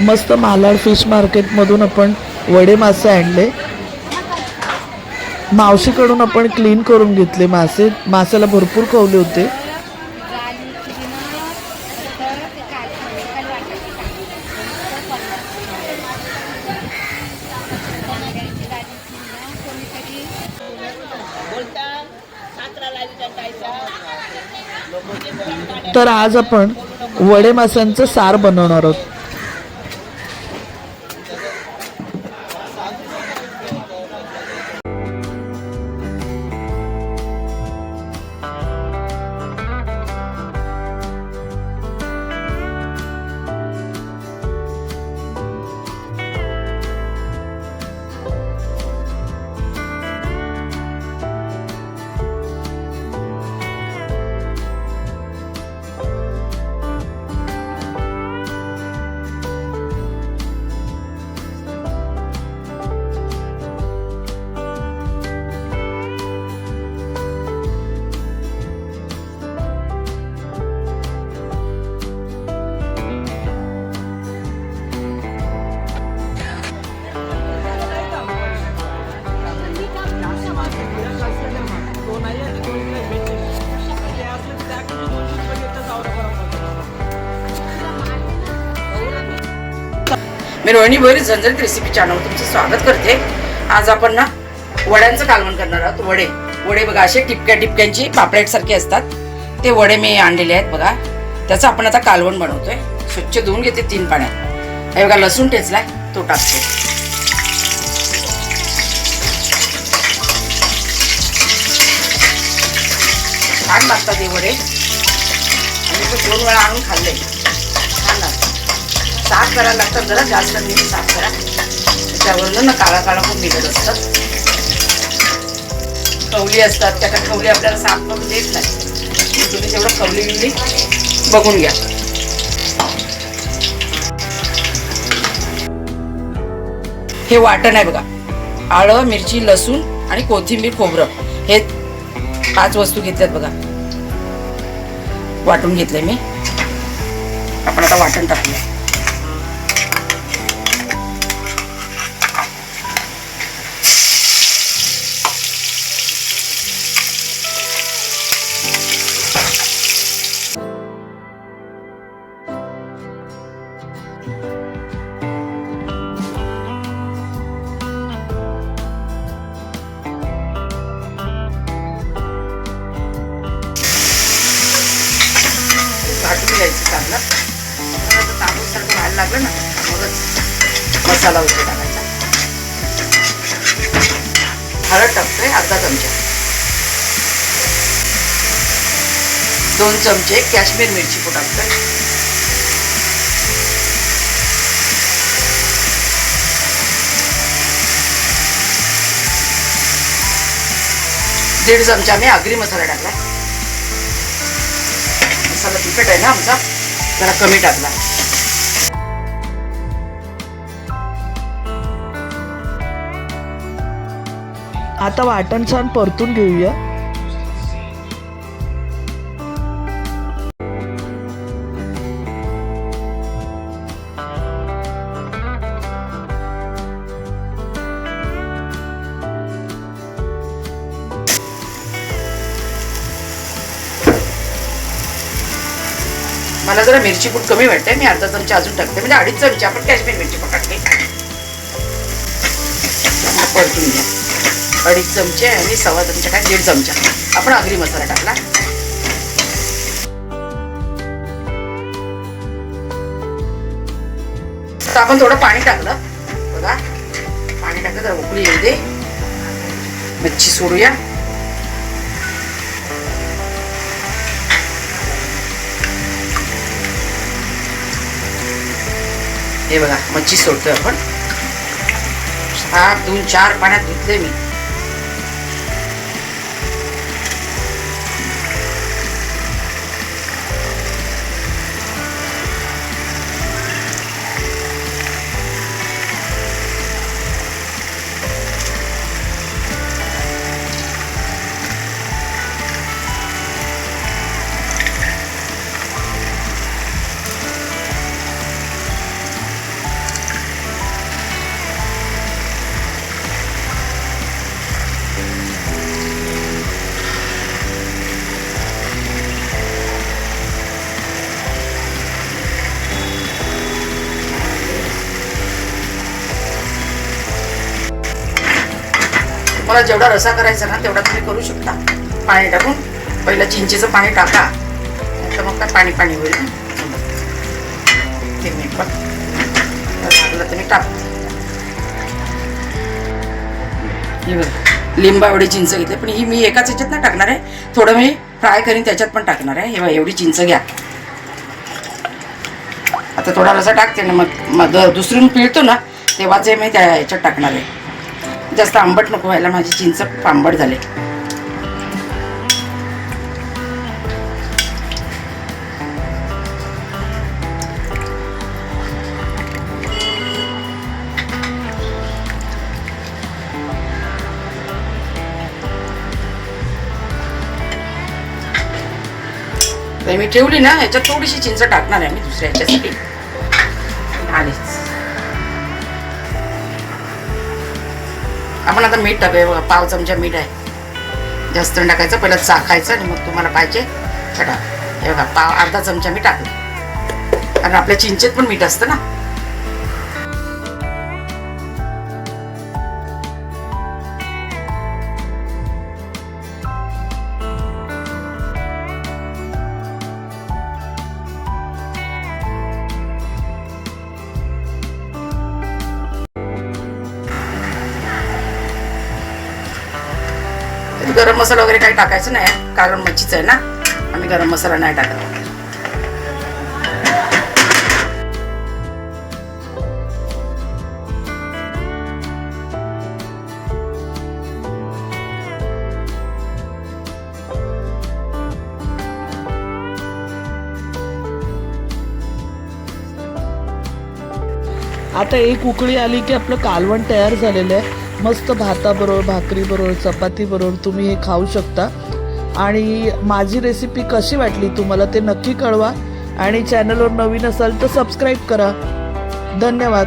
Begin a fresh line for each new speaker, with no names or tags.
मस्त मालाड फिश मार्केटमधून आपण वडे मासे आणले. मावशीकडून आपण क्लीन करून घेतले मासे. माशाला भरपूर खवले होते. तर आज आपण वडे माशांचं सार बनवणार आहोत.
मी रोहिणी भोईर झणझणीत रेसिपी चॅनलवर तुमचं स्वागत करते. आज आपण ना वड्यांचं कालवण करणार आहोत. वडे बघा असे टिपक्यांची पापलेट सारखे असतात ते वडे मी आणलेले आहेत बघा. त्याचं आपण आता कालवण बनवतोय. स्वच्छ धुवून घेते 3 पाण्यात. हे बघा लसूण ठेचलाय तो टाकते. छान लागतात हे वडे. मी तो 2 वेळा आणून खाल्ले. छान लागतात. साफ करायला लागतात जरा जास्त मीठ साफ करा. त्याच्यावरून ना काळा खूप निघत असतात. कवली असतात त्या कवली आपल्याला साफ करून देत नाही. तुम्ही तेवढं कवली बघून घ्या. हे वाटण आहे बघा. आलं, मिरची, लसूण आणि कोथिंबीर, खोबरं हे 5 वस्तू घेतल्यात बघा. वाटून घेतलंय मी. आपण आता वाटण टाकूया. घाटून घ्यायचं चांगलं. तांदूळ सारखं व्हायला लागलं ना मगच मसाला वगैरे टाकायचा. हळद टाकतोय अर्धा चमचा. 2 चमचे काश्मीर मिरची पूड टाकतोय. दीड चमचा मी आगरी मसाला टाकला. मसाला तिखट आहे ना आमचा, जरा कमी टाकला.
आता वाटण छान परतून घेऊया.
मला जरा मिरची पूड कमी वाटते. मी अर्धा चमचा अजून टाकते. म्हणजे 2.5 चमचे आपण काश्मीर मिरची पूड टाकली. परतून घ्या. 2.5 चमचे आणि 1.25 चमचा काय 1.5 चमचा आपण आगरी मसाला टाकला. तर आपण थोडं पाणी टाकलं बघा. पाणी टाकलं तर उकळी येऊ दे. मच्छी सोडूया. हे बघा मच्छी सोडतोय आपण. 2-4 पाण्यात धुतले मी. तुम्हाला जेवढा रसा करायचा ना तेवढा तुम्ही करू शकता. पाणी टाकून पहिलं चिंचेचं पाणी टाका, तर मग काय पाणी पाणी होईल ना. ते मीठ पण लागलं तर मी टाक. हे बघा लिंबा एवढी चिंच घेतली, पण ही मी एकाच ह्याच्यात नाही टाकणार आहे. थोडं मी फ्राय करीन त्याच्यात पण टाकणार आहे. हे बघा एवढी चिंच घ्या. आता थोडा रसा टाकते ना, मग दुसरीन पिळतो ना तेव्हाच मी त्या ह्याच्यात टाकणार आहे. जास्त आंबट नको व्हायला, माझी चिंच आंबट झाले. मी ठेवली ना ह्याच्यात थोडीशी चिंच टाकणार आहे मी दुसऱ्या ह्याच्यासाठी. आलीच आपण आता मीठ टाकूया. बघा 1 चमचा मीठ आहे, जास्त टाकायचं. पहिलं चाखायचं आणि मग तुम्हाला पाहिजे टाका. हे बघा अर्धा चमचा मी टाकलं, कारण आपल्या चिंचेत पण मीठ असतं ना. गरम मसाला वगैरे काही टाकायचं नाही, कारण मच्छीच आहे ना, आम्ही गरम मसाला नाही टाकत.
आता एक उकळी आली की आपलं कालवण तयार झालेलं आहे. मस्त भाताबरोबर, भाकरीबरोबर, चपातीबरोबर तुम्ही हे खाऊ शकता. आणि माझी रेसिपी कशी वाटली तुम्हाला ते नक्की कळवा. आणि चॅनलवर नवीन असाल तर सबस्क्राईब करा. धन्यवाद.